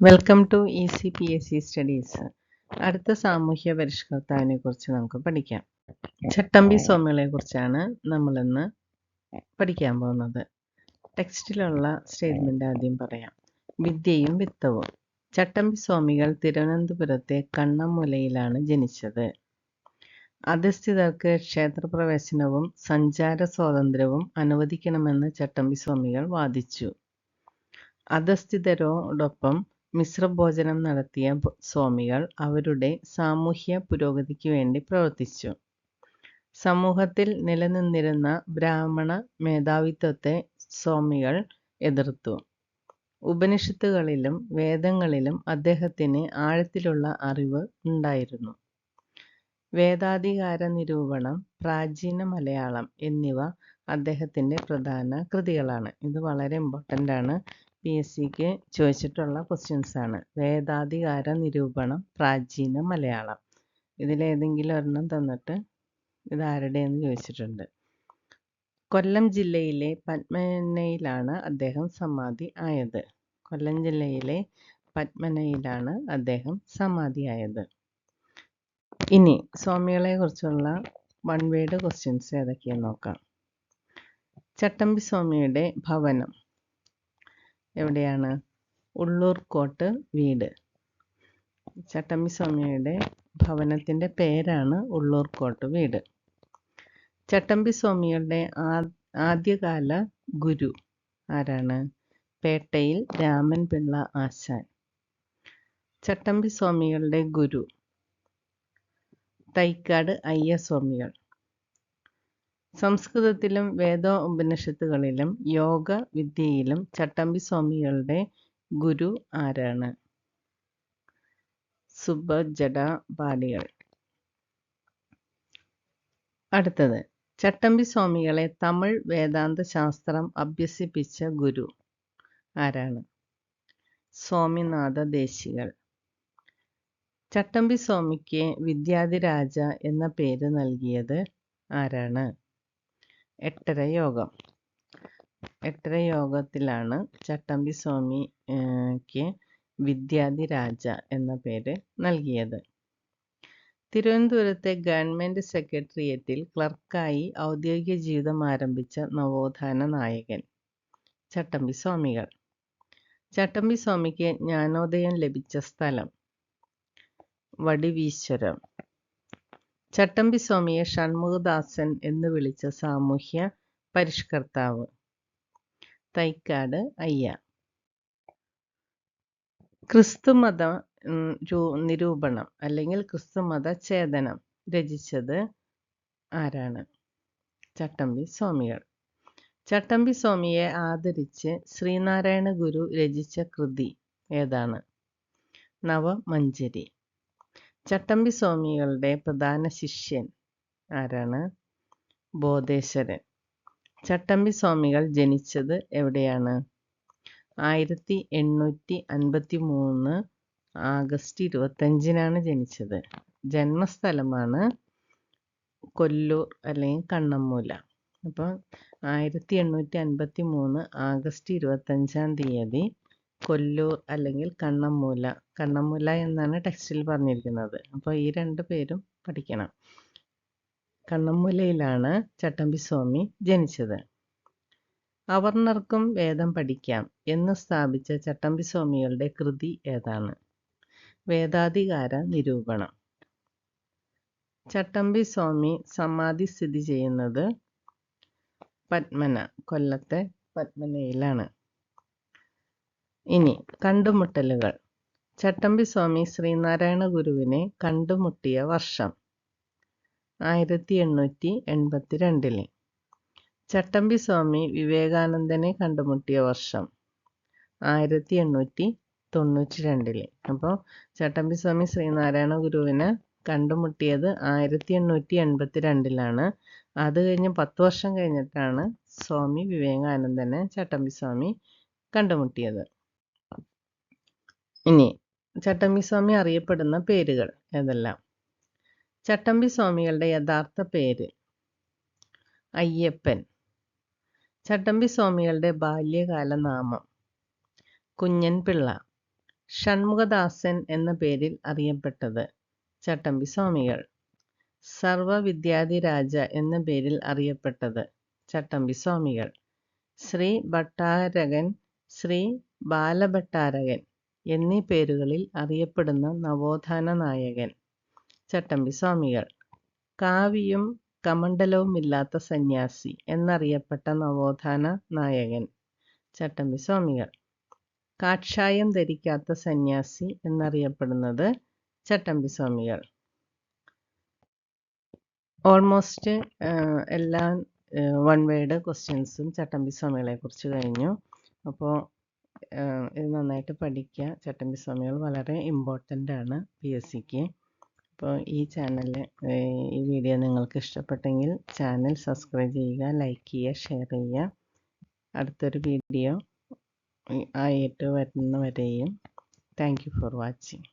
Welcome to ECPSC studies. അടുത്ത സാമൂഹ്യ പരിഷ്കർത്താവിനെ കുറിച്ച് നമുക്ക് പഠിക്കാം. ചട്ടമ്പി സ്വാമികളെ കുറിച്ചാണ് നമ്മളിന്ന് പഠിക്കാൻ പോകുന്നത്. ടെക്സ്റ്റിലുള്ള സ്റ്റേറ്റ്മെന്റ് ആദ്യം പറയാം. വിദ്യയും വിത്തവും. ചട്ടമ്പി സ്വാമികൾ തിരുവനന്തപുരത്തെ കണ്ണമ്മൂലയിലാണ് ജനിച്ചത്. അധസ്ഥിതർക്ക് ക്ഷേത്രപ്രവേശനവും സഞ്ചാര സ്വാതന്ത്ര്യവും അനുവദിക്കണമെന്ന് ചട്ടമ്പി സ്വാമികൾ വാദിച്ചു. അധസ്ഥിതരോടൊപ്പം മിശ്രഭോജനം നടത്തിയ സ്വാമികൾ അവരുടെ സാമൂഹ്യ പുരോഗതിക്ക് വേണ്ടി പ്രവർത്തിച്ചു. സമൂഹത്തിൽ നിലനിന്നിരുന്ന ബ്രാഹ്മണ മേധാവിത്വത്തെ സ്വാമികൾ എതിർത്തു. ഉപനിഷത്തുകളിലും വേദങ്ങളിലും അദ്ദേഹത്തിന് ആഴത്തിലുള്ള അറിവ് ഉണ്ടായിരുന്നു. വേദാധികാര നിരൂപണം, പ്രാചീന മലയാളം എന്നിവ അദ്ദേഹത്തിൻ്റെ പ്രധാന കൃതികളാണ്. ഇത് വളരെ ഇമ്പോർട്ടൻ്റ് ആണ്. PSCക്ക് ചോദിച്ചിട്ടുള്ള ക്വസ്റ്റ്യൻസ് ആണ്. വേദാധികാര നിരൂപണം, പ്രാചീന മലയാളം. ഇതിലേതെങ്കിലും ഒരെണ്ണം തന്നിട്ട് ഇതാരുടെയെന്ന് ചോദിച്ചിട്ടുണ്ട്. കൊല്ലം ജില്ലയിലെ പത്മനയിലാണ് അദ്ദേഹം സമാധി ആയത്. കൊല്ലം ജില്ലയിലെ പത്മനയിലാണ് അദ്ദേഹം സമാധിയായത്. ഇനി സ്വാമികളെ കുറിച്ചുള്ള വൺ വേർഡ് ക്വസ്റ്റ്യൻസ് ഏതൊക്കെയെന്ന് നോക്കാം. ചട്ടമ്പി സ്വാമിയുടെ ഭവനം എവിടെയാണ്? ഉള്ളൂർക്കോട്ട് വീട്. ചട്ടമ്പി സ്വാമിയുടെ ഭവനത്തിൻ്റെ പേരാണ് ഉള്ളൂർക്കോട്ട് വീട്. ചട്ടമ്പി സ്വാമികളുടെ ആദ്യകാല ഗുരു ആരാണ്? പേട്ടയിൽ രാമൻ പിള്ള ആശാൻ. ചട്ടമ്പി സ്വാമികളുടെ ഗുരു തൈക്കാട് അയ്യസ്വാമികൾ. സംസ്കൃതത്തിലും വേദോപനിഷത്തുകളിലും യോഗ വിദ്യയിലും ചട്ടമ്പി സ്വാമികളുടെ ഗുരു ആരാണ്? സുബ്ബജട പാടികൾ. അടുത്തത്, ചട്ടമ്പി സ്വാമികളെ തമിഴ് വേദാന്ത ശാസ്ത്രം അഭ്യസിപ്പിച്ച ഗുരു ആരാണ്? സ്വാമിനാഥ ദേശികൾ. ചട്ടമ്പി സ്വാമിക്ക് വിദ്യാധിരാജ എന്ന പേര് നൽകിയത് ആരാണ്? എട്ടര യോഗം. എട്ടര യോഗത്തിലാണ് ചട്ടമ്പി സ്വാമിക്ക് വിദ്യാധിരാജ എന്ന പേര് നൽകിയത്. തിരുവനന്തപുരത്തെ ഗവൺമെൻറ് സെക്രട്ടേറിയറ്റിൽ ക്ലർക്കായി ഔദ്യോഗിക ജീവിതം ആരംഭിച്ച നവോത്ഥാന നായകൻ ചട്ടമ്പി സ്വാമികൾ. ചട്ടമ്പി സ്വാമിക്ക് ജ്ഞാനോദയം ലഭിച്ച സ്ഥലം വടിവീശ്വരം. ചട്ടമ്പി സ്വാമിയെ ഷൺമുഖദാസൻ എന്ന് വിളിച്ച സാമൂഹ്യ പരിഷ്കർത്താവ് തൈക്കാട് അയ്യ. ക്രിസ്തുമത നിരൂപണം അല്ലെങ്കിൽ ക്രിസ്തുമത ഛേദനം രചിച്ചത് ആരാണ്? ചട്ടമ്പി സ്വാമികൾ. ചട്ടമ്പി സ്വാമിയെ ആദരിച്ച് ശ്രീനാരായണ ഗുരു രചിച്ച കൃതി ഏതാണ്? നവമഞ്ജരി. ചട്ടമ്പി സ്വാമികളുടെ പ്രധാന ശിഷ്യൻ ആരാണ്? ബോധേശ്വരൻ. ചട്ടമ്പി സ്വാമികൾ ജനിച്ചത് എവിടെയാണ്? 1853 ആഗസ്റ്റ് 25 ജനിച്ചത്. ജന്മസ്ഥലമാണ് കൊല്ലൂർ അല്ലെങ്കിൽ കണ്ണമ്മൂല. അപ്പോൾ 1853 ആഗസ്റ്റ് 25 കൊല്ലൂർ അല്ലെങ്കിൽ കണ്ണമ്മൂല. കണ്ണമ്മൂല എന്നാണ് ടെക്സ്റ്റിൽ പറഞ്ഞിരിക്കുന്നത്. അപ്പോൾ ഈ രണ്ട് പേരും പഠിക്കണം. കണ്ണമ്മൂലയിലാണ് ചട്ടമ്പി സ്വാമി ജനിച്ചത്. അവർണർക്കും വേദം പഠിക്കാം എന്ന് സ്ഥാപിച്ച ചട്ടമ്പി സ്വാമികളുടെ കൃതി ഏതാണ്? വേദാധികാര നിരൂപണം. ചട്ടമ്പി സ്വാമി സമാധി സ്ഥിതി ചെയ്യുന്നത് പത്മന, കൊല്ലത്തെ പത്മനയിലാണ്. ഇനി കണ്ടുമുട്ടലുകൾ. ചട്ടമ്പി സ്വാമി ശ്രീനാരായണ ഗുരുവിനെ കണ്ടുമുട്ടിയ വർഷം 1882. ചട്ടമ്പി സ്വാമി വിവേകാനന്ദനെ കണ്ടുമുട്ടിയ വർഷം 1892. അപ്പോൾ ചട്ടമ്പി സ്വാമി ശ്രീനാരായണ ഗുരുവിനെ കണ്ടുമുട്ടിയത് 1882. അത് കഴിഞ്ഞ് 10 വർഷം കഴിഞ്ഞിട്ടാണ് സ്വാമി വിവേകാനന്ദനെ ചട്ടമ്പി സ്വാമി കണ്ടുമുട്ടിയത്. ഇനി ചട്ടമ്പി സ്വാമി അറിയപ്പെടുന്ന പേരുകൾ ഏതെല്ലാം? ചട്ടമ്പി സ്വാമികളുടെ യഥാർത്ഥ പേര് അയ്യപ്പൻ. ചട്ടമ്പി സ്വാമികളുടെ ബാല്യകാല നാമം കുഞ്ഞൻ പിള്ള. ഷൺമുഖദാസൻ എന്ന പേരിൽ അറിയപ്പെട്ടത്? ചട്ടമ്പി സ്വാമികൾ. സർവവിദ്യാധിരാജ എന്ന പേരിൽ അറിയപ്പെട്ടത്? ചട്ടമ്പി സ്വാമികൾ. ശ്രീ ഭട്ടാരകൻ, ശ്രീ ബാലഭട്ടാരകൻ എന്നീ പേരുകളിൽ അറിയപ്പെടുന്ന നവോത്ഥാന നായകൻ? ചട്ടമ്പി സ്വാമികൾ. കാവിയും കമണ്ഡലവുമില്ലാത്ത സന്യാസി എന്നറിയപ്പെട്ട നവോത്ഥാന നായകൻ? ചട്ടമ്പി സ്വാമികൾ. കാഷായം ധരിക്കാത്ത സന്യാസി എന്നറിയപ്പെടുന്നത്? ചട്ടമ്പി സ്വാമികൾ. ഓൾമോസ്റ്റ് എല്ലാ വൺ വേർഡ് ക്വസ്റ്റ്യൻസും ചട്ടമ്പി സ്വാമികളെ കുറിച്ച് കഴിഞ്ഞു. അപ്പോൾ ഇത് നന്നായിട്ട് പഠിക്കുക. ചട്ടമ്പി സ്വാമികൾ വളരെ ഇമ്പോർട്ടൻ്റ് ആണ് PSCക്ക്. അപ്പോൾ ഈ വീഡിയോ നിങ്ങൾക്ക് ഇഷ്ടപ്പെട്ടെങ്കിൽ ചാനൽ സബ്സ്ക്രൈബ് ചെയ്യുക, ലൈക്ക് ചെയ്യുക, ഷെയർ ചെയ്യുക. അടുത്തൊരു വീഡിയോ ആയിട്ട് വരുന്നവരെയും താങ്ക് യു ഫോർ വാച്ചിങ്.